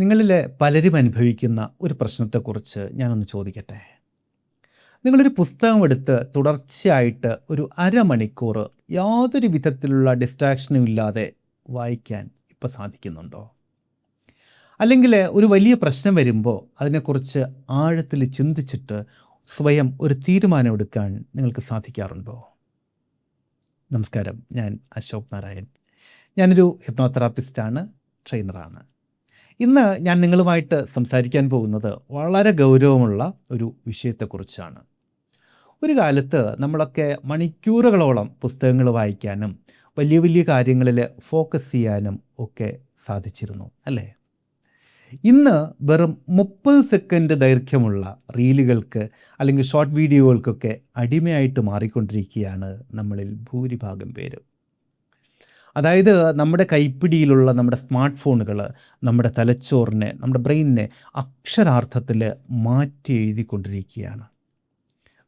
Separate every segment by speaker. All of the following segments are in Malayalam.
Speaker 1: നിങ്ങളിൽ പലരും അനുഭവിക്കുന്ന ഒരു പ്രശ്നത്തെക്കുറിച്ച് ഞാനൊന്ന് ചോദിക്കട്ടെ. നിങ്ങളൊരു പുസ്തകം എടുത്ത് തുടർച്ചയായിട്ട് ഒരു അരമണിക്കൂർ യാതൊരു വിധത്തിലുള്ള ഡിസ്ട്രാക്ഷനും ഇല്ലാതെ വായിക്കാൻ ഇപ്പോൾ സാധിക്കുന്നുണ്ടോ? അല്ലെങ്കിൽ ഒരു വലിയ പ്രശ്നം വരുമ്പോൾ അതിനെക്കുറിച്ച് ആഴത്തിൽ ചിന്തിച്ചിട്ട് സ്വയം ഒരു തീരുമാനമെടുക്കാൻ നിങ്ങൾക്ക് സാധിക്കാറുണ്ടോ? നമസ്കാരം, ഞാൻ അശോക് നാരായൺ. ഞാനൊരു ഹിപ്നോതെറാപ്പിസ്റ്റാണ്, ട്രെയിനറാണ്. ഇന്ന് ഞാൻ നിങ്ങളുമായിട്ട് സംസാരിക്കാൻ പോകുന്നത് വളരെ ഗൗരവമുള്ള ഒരു വിഷയത്തെക്കുറിച്ചാണ്. ഒരു കാലത്ത് നമ്മളൊക്കെ മണിക്കൂറുകളോളം പുസ്തകങ്ങൾ വായിക്കാനും വലിയ വലിയ കാര്യങ്ങളിൽ ഫോക്കസ് ചെയ്യാനും ഒക്കെ സാധിച്ചിരുന്നു, അല്ലേ? ഇന്ന് വെറും 30 സെക്കൻഡ് ദൈർഘ്യമുള്ള റീലുകൾക്ക് അല്ലെങ്കിൽ ഷോർട്ട് വീഡിയോകൾക്കൊക്കെ അടിമയായിട്ട് മാറിക്കൊണ്ടിരിക്കുകയാണ് നമ്മളിൽ ഭൂരിഭാഗം പേരും. അതായത് നമ്മുടെ കൈപ്പിടിയിലുള്ള നമ്മുടെ സ്മാർട്ട് ഫോണുകൾ നമ്മുടെ തലച്ചോറിനെ, നമ്മുടെ ബ്രെയിനിനെ അക്ഷരാർത്ഥത്തിൽ മാറ്റി എഴുതിക്കൊണ്ടിരിക്കുകയാണ്.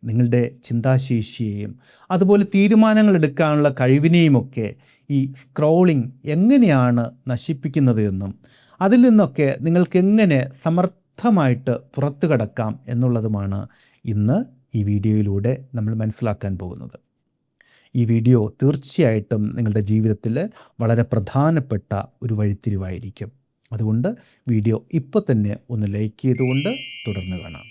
Speaker 1: നിങ്ങളുടെ ചിന്താശേഷിയെയും അതുപോലെ തീരുമാനങ്ങൾ എടുക്കാനുള്ള കഴിവിനെയുമൊക്കെ ഈ സ്ക്രോളിംഗ് എങ്ങനെയാണ് നശിപ്പിക്കുന്നത് എന്നും അതിൽ നിന്നൊക്കെ നിങ്ങൾക്ക് എങ്ങനെ സമർത്ഥമായിട്ട് പുറത്തു കടക്കാം എന്നുള്ളതുമാണ് ഇന്ന് ഈ വീഡിയോയിലൂടെ നമ്മൾ മനസ്സിലാക്കാൻ പോകുന്നത്. ഈ വീഡിയോ തീർച്ചയായിട്ടും നിങ്ങളുടെ ജീവിതത്തിൽ വളരെ പ്രധാനപ്പെട്ട ഒരു വഴിത്തിരിവായിരിക്കും. അതുകൊണ്ട് വീഡിയോ ഇപ്പോൾ തന്നെ ഒന്ന് ലൈക്ക് ചെയ്തുകൊണ്ട് തുടർന്ന് കാണാം.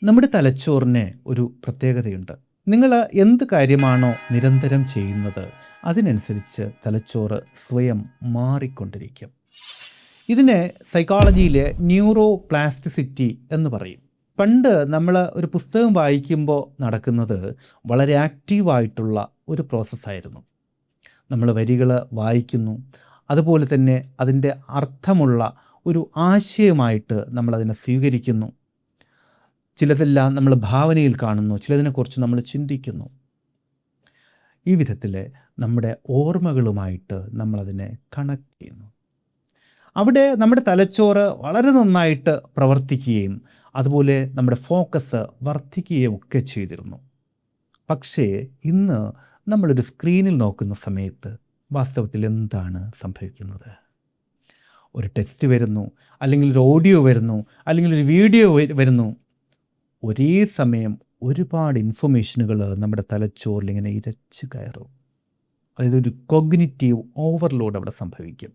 Speaker 1: നമ്മുടെ തലച്ചോറിന് ഒരു പ്രത്യേകതയുണ്ട്. നിങ്ങൾ എന്ത് കാര്യമാണോ നിരന്തരം ചെയ്യുന്നത് അതിനനുസരിച്ച് തലച്ചോറ് സ്വയം മാറിക്കൊണ്ടിരിക്കും. ഇതിനെ സൈക്കോളജിയിൽ ന്യൂറോ പ്ലാസ്റ്റിസിറ്റി എന്ന് പറയും. പണ്ട് നമ്മൾ ഒരു പുസ്തകം വായിക്കുമ്പോൾ നടക്കുന്നത് വളരെ ആക്റ്റീവായിട്ടുള്ള ഒരു പ്രോസസ്സായിരുന്നു. നമ്മൾ വരികൾ വായിക്കുന്നു, അതുപോലെ തന്നെ അതിൻ്റെ അർത്ഥമുള്ള ഒരു ആശയമായിട്ട് നമ്മളതിനെ സ്വീകരിക്കുന്നു. ചിലതെല്ലാം നമ്മൾ ഭാവനയിൽ കാണുന്നു, ചിലതിനെക്കുറിച്ച് നമ്മൾ ചിന്തിക്കുന്നു. ഈ വിധത്തിൽ നമ്മുടെ ഓർമ്മകളുമായിട്ട് നമ്മളതിനെ കണക്ട് ചെയ്യുന്നു. അവിടെ നമ്മുടെ തലച്ചോറ് വളരെ നന്നായിട്ട് പ്രവർത്തിക്കുകയും അതുപോലെ നമ്മുടെ ഫോക്കസ് വർദ്ധിക്കുകയും ഒക്കെ ചെയ്തിരുന്നു. പക്ഷേ ഇന്ന് നമ്മളൊരു സ്ക്രീനിൽ നോക്കുന്ന സമയത്ത് വാസ്തവത്തിൽ എന്താണ് സംഭവിക്കുന്നത്? ഒരു ടെക്സ്റ്റ് വരുന്നു, അല്ലെങ്കിൽ ഒരു ഓഡിയോ വരുന്നു, അല്ലെങ്കിൽ ഒരു വീഡിയോ വരുന്നു. ഒരേ സമയം ഒരുപാട് ഇൻഫർമേഷനുകൾ നമ്മുടെ തലച്ചോറിൽ ഇങ്ങനെ ഇരച്ച് കയറും. അതായത് ഒരു കോഗ്നിറ്റീവ് ഓവർലോഡ് അവിടെ സംഭവിക്കും.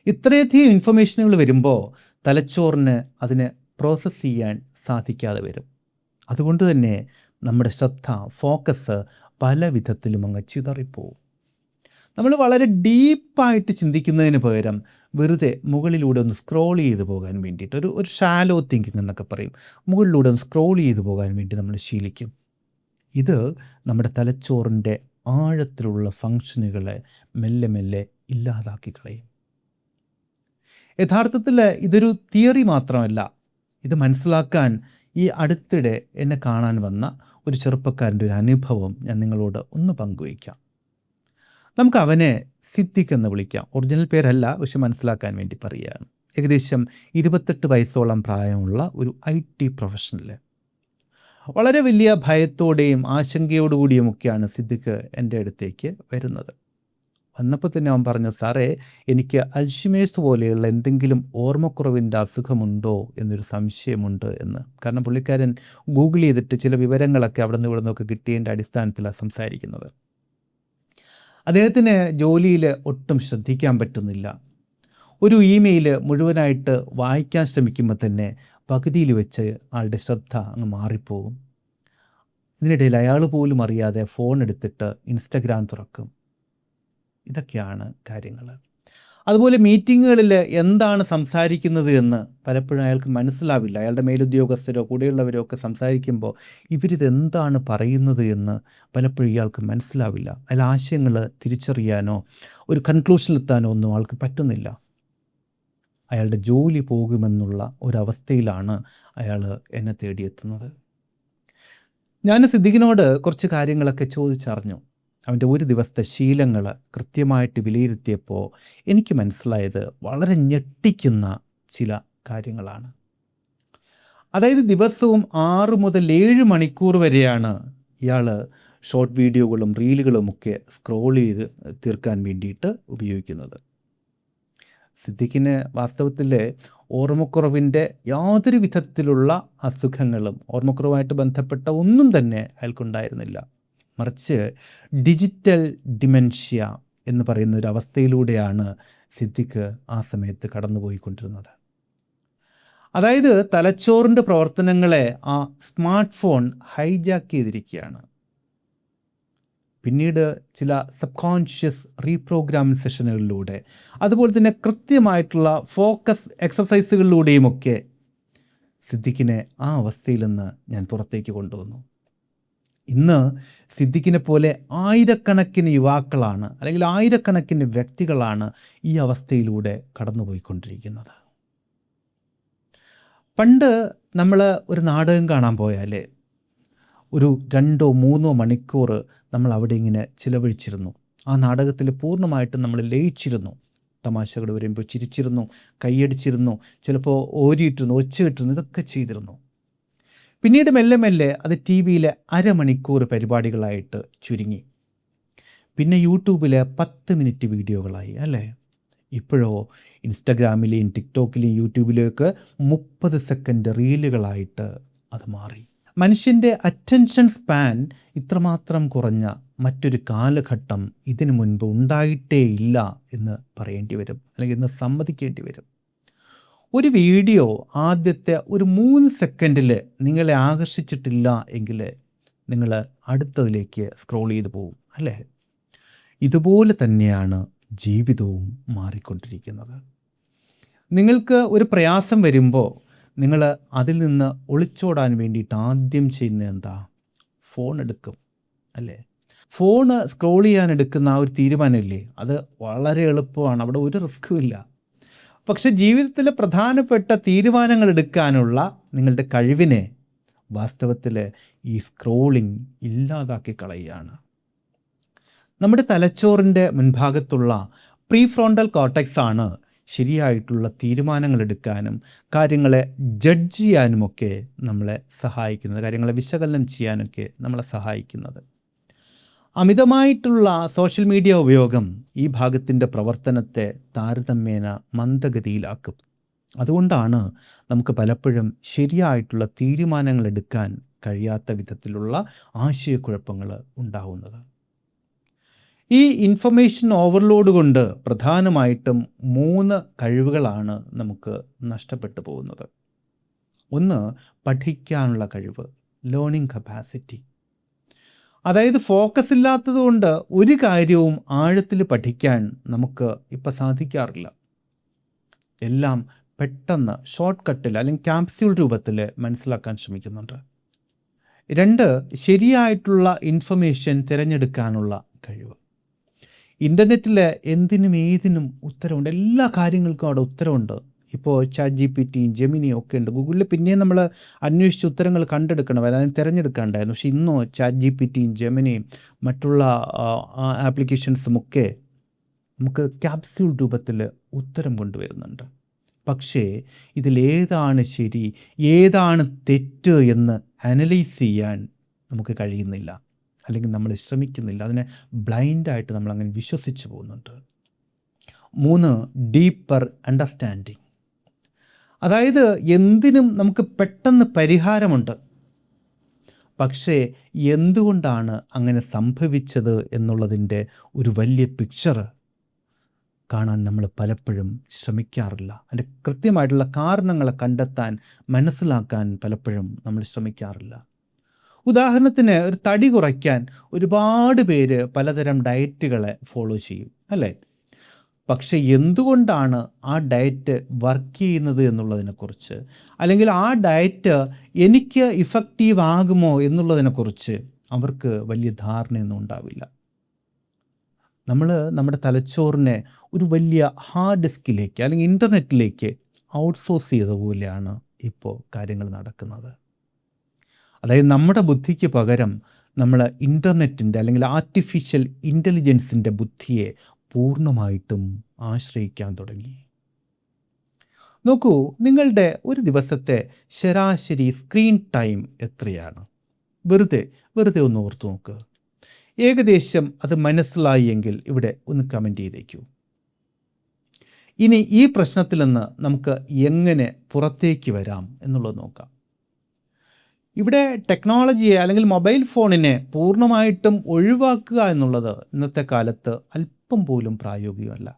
Speaker 1: ഇത്രയധികം ഇൻഫർമേഷനുകൾ വരുമ്പോൾ തലച്ചോറിന് അതിനെ പ്രോസസ്സ് ചെയ്യാൻ സാധിക്കാതെ വരും. അതുകൊണ്ട് തന്നെ നമ്മുടെ ശ്രദ്ധ, ഫോക്കസ് പല വിധത്തിലും അങ്ങ് ചിതറിപ്പോവും. നമ്മൾ വളരെ ഡീപ്പായിട്ട് ചിന്തിക്കുന്നതിന് പകരം വെറുതെ മുകളിലൂടെ ഒന്ന് സ്ക്രോൾ ചെയ്ത് പോകാൻ വേണ്ടിയിട്ട് ഒരു ഷാലോ തിങ്കിങ് എന്നൊക്കെ പറയും, മുകളിലൂടെ ഒന്ന് സ്ക്രോൾ ചെയ്ത് പോകാൻ വേണ്ടി നമ്മൾ ശീലിക്കും. ഇത് നമ്മുടെ തലച്ചോറിൻ്റെ ആഴത്തിലുള്ള ഫങ്ഷനുകളെ മെല്ലെ മെല്ലെ ഇല്ലാതാക്കി കളയും. യഥാർത്ഥത്തിൽ ഇതൊരു തിയറി മാത്രമല്ല. ഇത് മനസ്സിലാക്കാൻ ഈ അടുത്തിടെ എന്നെ കാണാൻ വന്ന ഒരു ചെറുപ്പക്കാരൻ്റെ ഒരു അനുഭവം ഞാൻ നിങ്ങളോട് ഒന്ന് പങ്കുവയ്ക്കാം. നമുക്ക് അവനെ സിദ്ദിഖ് എന്ന് വിളിക്കാം. ഒറിജിനൽ പേരല്ല, പക്ഷെ മനസ്സിലാക്കാൻ വേണ്ടി പറയുകയാണ്. ഏകദേശം 28 വയസ്സോളം പ്രായമുള്ള ഒരു IT പ്രൊഫഷണൽ. വളരെ വലിയ ഭയത്തോടെയും ആശങ്കയോടുകൂടിയുമൊക്കെയാണ് സിദ്ദിഖ് എൻ്റെ അടുത്തേക്ക് വരുന്നത്. വന്നപ്പോൾ തന്നെ അവൻ പറഞ്ഞു, സാറേ, എനിക്ക് അൽഷിമേഴ്സ് പോലെയുള്ള എന്തെങ്കിലും ഓർമ്മക്കുറവിൻ്റെ അസുഖമുണ്ടോ എന്നൊരു സംശയമുണ്ട് എന്ന്. കാരണം പുള്ളിക്കാരൻ ഗൂഗിൾ ചെയ്തിട്ട് ചില വിവരങ്ങളൊക്കെ അവിടെ നിന്ന് ഇവിടെ നിന്നൊക്കെ കിട്ടിയതിൻ്റെ അടിസ്ഥാനത്തിലാണ് സംസാരിക്കുന്നത്. അദ്ദേഹത്തിന് ജോലിയിൽ ഒട്ടും ശ്രദ്ധിക്കാൻ പറ്റുന്നില്ല. ഒരു ഇമെയിൽ മുഴുവനായിട്ട് വായിക്കാൻ ശ്രമിക്കുമ്പോൾ തന്നെ പകുതിയിൽ വെച്ച് ആളുടെ ശ്രദ്ധ അങ്ങ് മാറിപ്പോകും. ഇതിനിടയിൽ അയാൾ പോലും അറിയാതെ ഫോൺ എടുത്തിട്ട് ഇൻസ്റ്റഗ്രാം തുറക്കും. ഇതൊക്കെയാണ് കാര്യങ്ങൾ. അതുപോലെ മീറ്റിങ്ങുകളിൽ എന്താണ് സംസാരിക്കുന്നത് എന്ന് പലപ്പോഴും അയാൾക്ക് മനസ്സിലാവില്ല. അയാളുടെ മേലുദ്യോഗസ്ഥരോ കൂടെയുള്ളവരോ ഒക്കെ സംസാരിക്കുമ്പോൾ ഇവരിതെന്താണ് പറയുന്നത് എന്ന് പലപ്പോഴും ഇയാൾക്ക് മനസ്സിലാവില്ല. അതിൽ ആശയങ്ങൾ തിരിച്ചറിയാനോ ഒരു കൺക്ലൂഷനിലെത്താനോ ഒന്നും ആൾക്ക് പറ്റുന്നില്ല. അയാളുടെ ജോലി പോകുമെന്നുള്ള ഒരവസ്ഥയിലാണ് അയാൾ എന്നെ തേടിയെത്തുന്നത്. ഞാൻ സിദ്ദിഖിനോട് കുറച്ച് കാര്യങ്ങളൊക്കെ ചോദിച്ചറിഞ്ഞു. അവൻ്റെ ഒരു ദിവസത്തെ ശീലങ്ങൾ കൃത്യമായിട്ട് വിലയിരുത്തിയപ്പോൾ എനിക്ക് മനസ്സിലായത് വളരെ ഞെട്ടിക്കുന്ന ചില കാര്യങ്ങളാണ്. അതായത് ദിവസവും 6 മുതൽ 7 മണിക്കൂർ വരെയാണ് ഇയാൾ ഷോർട്ട് വീഡിയോകളും റീലുകളുമൊക്കെ സ്ക്രോൾ ചെയ്ത് തീർക്കാൻ വേണ്ടിയിട്ട് ഉപയോഗിക്കുന്നത്. സിദ്ദിഖിന് വാസ്തവത്തിൽ ഓർമ്മക്കുറവിൻ്റെ യാതൊരു വിധത്തിലുള്ള അസുഖങ്ങളും ഓർമ്മക്കുറവുമായിട്ട് ബന്ധപ്പെട്ട ഒന്നും തന്നെ അയാൾക്കുണ്ടായിരുന്നില്ല. മറിച്ച് ഡിജിറ്റൽ ഡിമെൻഷ്യ എന്ന് പറയുന്ന ഒരു അവസ്ഥയിലൂടെയാണ് സിദ്ദിഖ് ആ സമയത്ത് കടന്നുപോയിക്കൊണ്ടിരുന്നത്. അതായത് തലച്ചോറിൻ്റെ പ്രവർത്തനങ്ങളെ ആ സ്മാർട്ട് ഫോൺ ഹൈജാക്ക് ചെയ്തിരിക്കുകയാണ്. പിന്നീട് ചില സബ് കോൺഷ്യസ് റീപ്രോഗ്രാമിംഗ് സെഷനുകളിലൂടെ, അതുപോലെ തന്നെ കൃത്യമായിട്ടുള്ള ഫോക്കസ് എക്സസൈസുകളിലൂടെയുമൊക്കെ സിദ്ദിഖിനെ ആ അവസ്ഥയിൽ നിന്ന് ഞാൻ പുറത്തേക്ക് കൊണ്ടുവന്നു. ഇന്ന് സിദ്ദിഖിനെ പോലെ ആയിരക്കണക്കിന് യുവാക്കളാണ്, അല്ലെങ്കിൽ ആയിരക്കണക്കിന് വ്യക്തികളാണ് ഈ അവസ്ഥയിലൂടെ കടന്നുപോയിക്കൊണ്ടിരിക്കുന്നത്. പണ്ട് നമ്മൾ ഒരു നാടകം കാണാൻ പോയാൽ ഒരു 2-3 മണിക്കൂർ നമ്മൾ അവിടെ ഇങ്ങനെ ചിലവഴിച്ചിരുന്നു. ആ നാടകത്തിൽ പൂർണ്ണമായിട്ടും നമ്മൾ ലയിച്ചിരുന്നു. തമാശകൾ വരുമ്പോൾ ചിരിച്ചിരുന്നു, കൈയടിച്ചിരുന്നു, ചിലപ്പോൾ ഓരിയിട്ടിരുന്നു, ഒച്ചയിട്ടിരുന്നു, ഇതൊക്കെ ചെയ്തിരുന്നു. പിന്നീട് മെല്ലെ മെല്ലെ അത് ടി വിയിലെ അരമണിക്കൂർ പരിപാടികളായിട്ട് ചുരുങ്ങി. പിന്നെ യൂട്യൂബിൽ 10 മിനിറ്റ് വീഡിയോകളായി, അല്ലേ? ഇപ്പോഴോ ഇൻസ്റ്റഗ്രാമിലെയും ടിക്ടോക്കിലെയും യൂട്യൂബിലേക്ക് 30 സെക്കൻഡ് റീലുകളായിട്ട് അത് മാറി. മനുഷ്യൻ്റെ അറ്റൻഷൻ സ്പാൻ ഇത്രമാത്രം കുറഞ്ഞ മറ്റൊരു കാലഘട്ടം ഇതിനു മുൻപ് ഉണ്ടായിട്ടേ ഇല്ല എന്ന് പറയേണ്ടി വരും, അല്ലെങ്കിൽ ഇന്ന് സമ്മതിക്കേണ്ടി വരും. ഒരു വീഡിയോ ആദ്യത്തെ ഒരു 3 സെക്കൻഡിൽ നിങ്ങളെ ആകർഷിച്ചിട്ടില്ല എങ്കിൽ നിങ്ങൾ അടുത്തതിലേക്ക് സ്ക്രോൾ ചെയ്തു പോകും, അല്ലേ? ഇതുപോലെ തന്നെയാണ് ജീവിതവും മാറിക്കൊണ്ടിരിക്കുന്നത്. നിങ്ങൾക്ക് ഒരു പ്രയാസം വരുമ്പോൾ നിങ്ങൾ അതിൽ നിന്ന് ഒളിച്ചോടാൻ വേണ്ടിയിട്ട് ആദ്യം ചെയ്യുന്നത് എന്താ? ഫോൺ എടുക്കും, അല്ലേ? ഫോണ് സ്ക്രോൾ ചെയ്യാൻ എടുക്കുന്ന ആ ഒരു തീരുമാനമില്ലേ, അത് വളരെ എളുപ്പമാണ്, അവിടെ ഒരു റിസ്ക്കും ഇല്ല. പക്ഷെ ജീവിതത്തിലെ പ്രധാനപ്പെട്ട തീരുമാനങ്ങൾ എടുക്കാനുള്ള നിങ്ങളുടെ കഴിവിനെ വാസ്തവത്തിൽ ഈ സ്ക്രോളിംഗ് ഇല്ലാതാക്കി കളയുകയാണ്. നമ്മുടെ തലച്ചോറിൻ്റെ മുൻഭാഗത്തുള്ള പ്രീഫ്രോണ്ടൽ കോർട്ടെക്സ് ആണ് ശരിയായിട്ടുള്ള തീരുമാനങ്ങൾ എടുക്കാനും കാര്യങ്ങളെ ജഡ്ജ് ചെയ്യാനുമൊക്കെ നമ്മളെ സഹായിക്കുന്നത്, കാര്യങ്ങളെ വിശകലനം ചെയ്യാനൊക്കെ നമ്മളെ സഹായിക്കുന്നത്. അമിതമായിട്ടുള്ള സോഷ്യൽ മീഡിയ ഉപയോഗം ഈ ഭാഗത്തിൻ്റെ പ്രവർത്തനത്തെ താരതമ്യേന മന്ദഗതിയിലാക്കും. അതുകൊണ്ടാണ് നമുക്ക് പലപ്പോഴും ശരിയായിട്ടുള്ള തീരുമാനങ്ങൾ എടുക്കാൻ കഴിയാത്ത വിധത്തിലുള്ള ആശയക്കുഴപ്പങ്ങൾ ഉണ്ടാവുന്നത്. ഈ ഇൻഫർമേഷൻ ഓവർലോഡ് കൊണ്ട് പ്രധാനമായിട്ടും 3 കഴിവുകളാണ് നമുക്ക് നഷ്ടപ്പെട്ടു പോകുന്നത്. ഒന്ന്, പഠിക്കാനുള്ള കഴിവ്, ലേണിംഗ് കപ്പാസിറ്റി. അതായത് ഫോക്കസ് ഇല്ലാത്തതുകൊണ്ട് ഒരു കാര്യവും ആഴത്തിൽ പഠിക്കാൻ നമുക്ക് ഇപ്പം സാധിക്കാറില്ല. എല്ലാം പെട്ടെന്ന് ഷോർട്ട് കട്ടിൽ അല്ലെങ്കിൽ ക്യാപ്സ്യൂൾ രൂപത്തിൽ മനസ്സിലാക്കാൻ ശ്രമിക്കുന്നുണ്ട്. 2, ശരിയായിട്ടുള്ള ഇൻഫർമേഷൻ തിരഞ്ഞെടുക്കാനുള്ള കഴിവ്. ഇൻ്റർനെറ്റിൽ എന്തിനും ഏതിനും ഉത്തരവുണ്ട്, എല്ലാ കാര്യങ്ങൾക്കും അവിടെ ഉത്തരവുണ്ട്. ഇപ്പോൾ ChatGPT, Gemini ഒക്കെ ഉണ്ട്. ഗൂഗിളിൽ പിന്നെയും നമ്മൾ അന്വേഷിച്ച് ഉത്തരങ്ങൾ കണ്ടെടുക്കണം, അതായത് തിരഞ്ഞെടുക്കാണ്ടായിരുന്നു. പക്ഷേ ഇന്നോ ChatGPT, Gemini, മറ്റുള്ള ആപ്ലിക്കേഷൻസും ഒക്കെ നമുക്ക് ക്യാപ്സ്യൂൾ രൂപത്തിൽ ഉത്തരം കൊണ്ടുവരുന്നുണ്ട്. പക്ഷേ ഇതിലേതാണ് ശരി, ഏതാണ് തെറ്റ് എന്ന് അനലൈസ് ചെയ്യാൻ നമുക്ക് കഴിയുന്നില്ല, അല്ലെങ്കിൽ നമ്മൾ ശ്രമിക്കുന്നില്ല. അതിനെ ബ്ലൈൻഡായിട്ട് നമ്മളങ്ങനെ വിശ്വസിച്ച് പോകുന്നുണ്ട്. 3, ഡീപ്പർ അണ്ടർസ്റ്റാൻഡിങ്. അതായത് എന്തിനും നമുക്ക് പെട്ടെന്ന് പരിഹാരമുണ്ട്, പക്ഷേ എന്തുകൊണ്ടാണ് അങ്ങനെ സംഭവിച്ചത് എന്നുള്ളതിൻ്റെ ഒരു വലിയ പിക്ചർ കാണാൻ നമ്മൾ പലപ്പോഴും ശ്രമിക്കാറില്ല. അതിൻ്റെ കൃത്യമായിട്ടുള്ള കാരണങ്ങളെ കണ്ടെത്താൻ, മനസ്സിലാക്കാൻ പലപ്പോഴും നമ്മൾ ശ്രമിക്കാറില്ല. ഉദാഹരണത്തിന് ഒരു തടി കുറയ്ക്കാൻ ഒരുപാട് പേര് പലതരം ഡയറ്റുകളെ ഫോളോ ചെയ്യും, അല്ലേ? പക്ഷേ എന്തുകൊണ്ടാണ് ആ ഡയറ്റ് വർക്ക് ചെയ്യുന്നത് എന്നുള്ളതിനെക്കുറിച്ച്, അല്ലെങ്കിൽ ആ ഡയറ്റ് എനിക്ക് ഇഫക്റ്റീവ് ആകുമോ എന്നുള്ളതിനെക്കുറിച്ച് അവർക്ക് വലിയ ധാരണയൊന്നും ഉണ്ടാവില്ല. നമ്മൾ നമ്മുടെ തലച്ചോറിനെ ഒരു വലിയ ഹാർഡ് ഡിസ്കിലേക്ക് അല്ലെങ്കിൽ ഇൻ്റർനെറ്റിലേക്ക് ഔട്ട്സോഴ്സ് ചെയ്ത പോലെയാണ് ഇപ്പോൾ കാര്യങ്ങൾ നടക്കുന്നത്. അതായത് നമ്മുടെ ബുദ്ധിക്ക് പകരം നമ്മൾ ഇൻ്റർനെറ്റിൻ്റെ അല്ലെങ്കിൽ ആർട്ടിഫിഷ്യൽ ഇൻ്റലിജൻസിൻ്റെ ബുദ്ധിയെ പൂർണ്ണമായിട്ടും ആശ്രയിക്കാൻ തുടങ്ങി. നോക്കൂ, നിങ്ങളുടെ ഒരു ദിവസത്തെ ശരാശരി സ്ക്രീൻ ടൈം എത്രയാണ്? വെറുതെ ഒന്ന് ഓർത്ത് നോക്ക്. ഏകദേശം അത് മനസ്സിലായി എങ്കിൽ ഇവിടെ ഒന്ന് കമൻറ്റ് ചെയ്തേക്കൂ. ഇനി ഈ പ്രശ്നത്തിൽ നിന്ന് നമുക്ക് എങ്ങനെ പുറത്തേക്ക് വരാം എന്നുള്ളത് നോക്കാം. ഇവിടെ ടെക്നോളജിയെ അല്ലെങ്കിൽ മൊബൈൽ ഫോണിനെ പൂർണ്ണമായിട്ടും ഒഴിവാക്കുക എന്നുള്ളത് ഇന്നത്തെ കാലത്ത് അല്പം പോലും പ്രായോഗികമല്ല.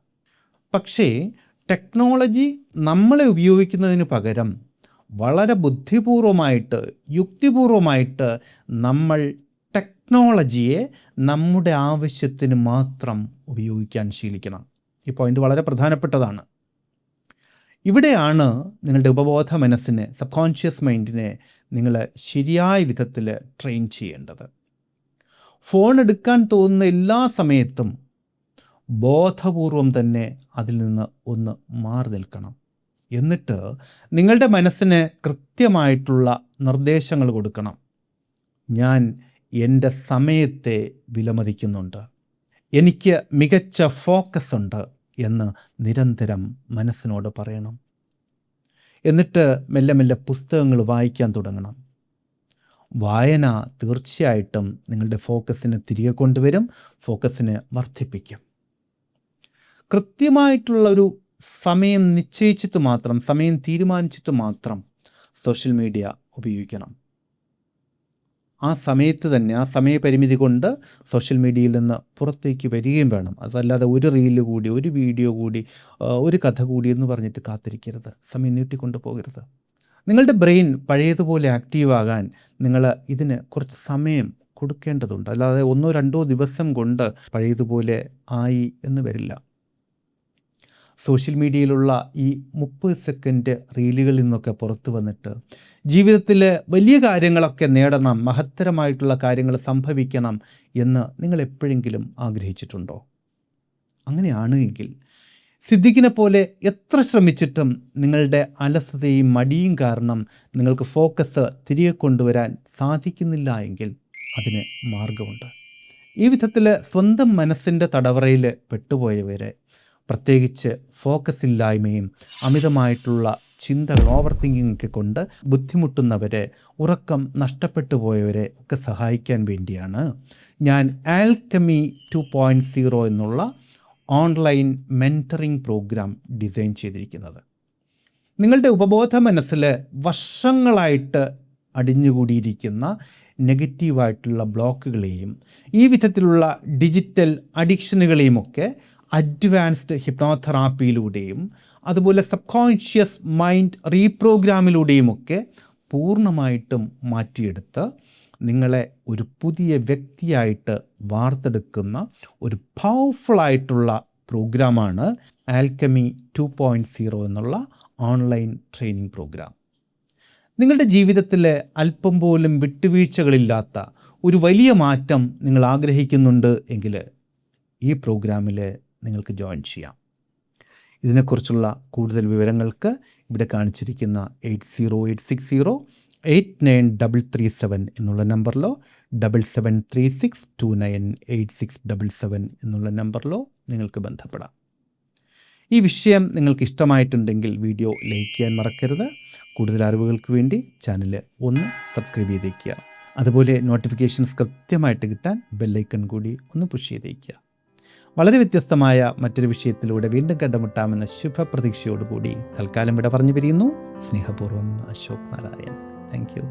Speaker 1: പക്ഷേ ടെക്നോളജി നമ്മളെ ഉപയോഗിക്കുന്നതിന് പകരം വളരെ ബുദ്ധിപൂർവമായിട്ട് യുക്തിപൂർവമായിട്ട് നമ്മൾ ടെക്നോളജിയെ നമ്മുടെ ആവശ്യത്തിന് മാത്രം ഉപയോഗിക്കാൻ ശീലിക്കണം. ഈ പോയിൻ്റ് വളരെ പ്രധാനപ്പെട്ടതാണ്. ഇവിടെയാണ് നിങ്ങളുടെ ഉപബോധ മനസ്സിനെ, സബ് കോൺഷ്യസ് മൈൻഡിനെ നിങ്ങൾ ശരിയായ വിധത്തിൽ ട്രെയിൻ ചെയ്യേണ്ടത്. ഫോൺ എടുക്കാൻ തോന്നുന്ന എല്ലാ സമയത്തും ബോധപൂർവം തന്നെ അതിൽ നിന്ന് ഒന്ന് മാറി നിൽക്കണം. എന്നിട്ട് നിങ്ങളുടെ മനസ്സിന് കൃത്യമായിട്ടുള്ള നിർദ്ദേശങ്ങൾ കൊടുക്കണം. ഞാൻ എൻ്റെ സമയത്തെ വിലമതിക്കുന്നുണ്ട്, എനിക്ക് മികച്ച ഫോക്കസ് ഉണ്ട് എന്ന് നിരന്തരം മനസ്സിനോട് പറയണം. എന്നിട്ട് മെല്ലെ മെല്ലെ പുസ്തകങ്ങൾ വായിക്കാൻ തുടങ്ങണം. വായന തീർച്ചയായിട്ടും നിങ്ങളുടെ ഫോക്കസിനെ തിരികെ കൊണ്ടുവരും, ഫോക്കസിനെ വർദ്ധിപ്പിക്കും. കൃത്യമായിട്ടുള്ളൊരു സമയം നിശ്ചയിച്ചിട്ട് മാത്രം, സമയം തീരുമാനിച്ചിട്ട് മാത്രം സോഷ്യൽ മീഡിയ ഉപയോഗിക്കണം. ആ സമയത്ത് തന്നെ, ആ സമയപരിമിതി കൊണ്ട് സോഷ്യൽ മീഡിയയിൽ നിന്ന് പുറത്തേക്ക് വരികയും വേണം. അതല്ലാതെ ഒരു റീല് കൂടി, ഒരു വീഡിയോ കൂടി, ഒരു കഥ കൂടി എന്ന് പറഞ്ഞിട്ട് കാത്തിരിക്കരുത്. സമയം നീട്ടിക്കൊണ്ട് പോകരുത്. നിങ്ങളുടെ ബ്രെയിൻ പഴയതുപോലെ ആക്റ്റീവാകാൻ നിങ്ങൾ ഇതിന് കുറച്ച് സമയം കൊടുക്കേണ്ടതുണ്ട്. അല്ലാതെ 1-2 ദിവസം കൊണ്ട് പഴയതുപോലെ ആയി എന്ന് വരില്ല. സോഷ്യൽ മീഡിയയിലുള്ള ഈ 30 സെക്കൻഡ് റീലുകളിൽ നിന്നൊക്കെ പുറത്തു വന്നിട്ട് ജീവിതത്തിൽ വലിയ കാര്യങ്ങളൊക്കെ നേടണം, മഹത്തരമായിട്ടുള്ള കാര്യങ്ങൾ സംഭവിക്കണം എന്ന് നിങ്ങൾ എപ്പോഴെങ്കിലും ആഗ്രഹിച്ചിട്ടുണ്ടോ? അങ്ങനെയാണ് എങ്കിൽ സിദ്ദീഖിനെ പോലെ എത്ര ശ്രമിച്ചിട്ടും നിങ്ങളുടെ അലസതയും മടിയും കാരണം നിങ്ങൾക്ക് ഫോക്കസ് തിരികെ കൊണ്ടുവരാൻ സാധിക്കുന്നില്ല എങ്കിൽ അതിന് മാർഗമുണ്ട്. ഈ വിധത്തിൽ സ്വന്തം മനസ്സിൻ്റെ തടവറയിൽ പെട്ടുപോയവരെ, പ്രത്യേകിച്ച് ഫോക്കസ് ഇല്ലായ്മയും അമിതമായിട്ടുള്ള ചിന്തകൾ, ഓവർ തിങ്കിങ് ഒക്കെ കൊണ്ട് ബുദ്ധിമുട്ടുന്നവരെ, ഉറക്കം നഷ്ടപ്പെട്ടു പോയവരെ ഒക്കെ സഹായിക്കാൻ വേണ്ടിയാണ് ഞാൻ ആൽക്കമി 2.0 എന്നുള്ള ഓൺലൈൻ മെൻറ്ററിങ് പ്രോഗ്രാം ഡിസൈൻ ചെയ്തിരിക്കുന്നത്. നിങ്ങളുടെ ഉപബോധ മനസ്സിൽ വർഷങ്ങളായിട്ട് അടിഞ്ഞുകൂടിയിരിക്കുന്ന നെഗറ്റീവായിട്ടുള്ള ബ്ലോക്കുകളെയും ഈ വിധത്തിലുള്ള ഡിജിറ്റൽ അഡിക്ഷനുകളെയുമൊക്കെ അഡ്വാൻസ്ഡ് ഹിപ്നോതെറാപ്പിയിലൂടെയും അതുപോലെ സബ് കോൺഷ്യസ് മൈൻഡ് റീപ്രോഗ്രാമിലൂടെയുമൊക്കെ പൂർണ്ണമായിട്ടും മാറ്റിയെടുത്ത് നിങ്ങളെ ഒരു പുതിയ വ്യക്തിയായിട്ട് വാർത്തെടുക്കുന്ന ഒരു പവർഫുള്ളായിട്ടുള്ള പ്രോഗ്രാമാണ് ആൽക്കമി 2.0 എന്നുള്ള ഓൺലൈൻ ട്രെയിനിങ് പ്രോഗ്രാം. നിങ്ങളുടെ ജീവിതത്തിൽ അല്പം പോലും വിട്ടുവീഴ്ചകളില്ലാത്ത ഒരു വലിയ മാറ്റം നിങ്ങൾ ആഗ്രഹിക്കുന്നുണ്ട് എങ്കിൽ ഈ പ്രോഗ്രാമിൽ നിങ്ങൾക്ക് ജോയിൻ ചെയ്യാം. ഇതിനെക്കുറിച്ചുള്ള കൂടുതൽ വിവരങ്ങൾക്ക് ഇവിടെ കാണിച്ചിരിക്കുന്ന 8086089337 എന്നുള്ള നമ്പറിലോ 7736298677 എന്നുള്ള നമ്പറിലോ നിങ്ങൾക്ക് ബന്ധപ്പെടാം. ഈ വിഷയം നിങ്ങൾക്ക് ഇഷ്ടമായിട്ടുണ്ടെങ്കിൽ വീഡിയോ ലൈക്ക് ചെയ്യാൻ മറക്കരുത്. കൂടുതൽ അറിവുകൾക്ക് വേണ്ടി ചാനൽ ഒന്ന് സബ്സ്ക്രൈബ് ചെയ്തേക്കുക. അതുപോലെ നോട്ടിഫിക്കേഷൻസ് കൃത്യമായിട്ട് കിട്ടാൻ ബെല്ലൈക്കൺ കൂടി ഒന്ന് പുഷ് ചെയ്തേക്കുക. വളരെ വ്യത്യസ്തമായ മറ്റൊരു വിഷയത്തിലൂടെ വീണ്ടും കണ്ടുമുട്ടാമെന്ന ശുഭപ്രതീക്ഷയോടുകൂടി തൽക്കാലം ഇവിടെ പറഞ്ഞു പിരിയുന്നു. സ്നേഹപൂർവ്വം, അശോക് നാരായൺ. Thank you.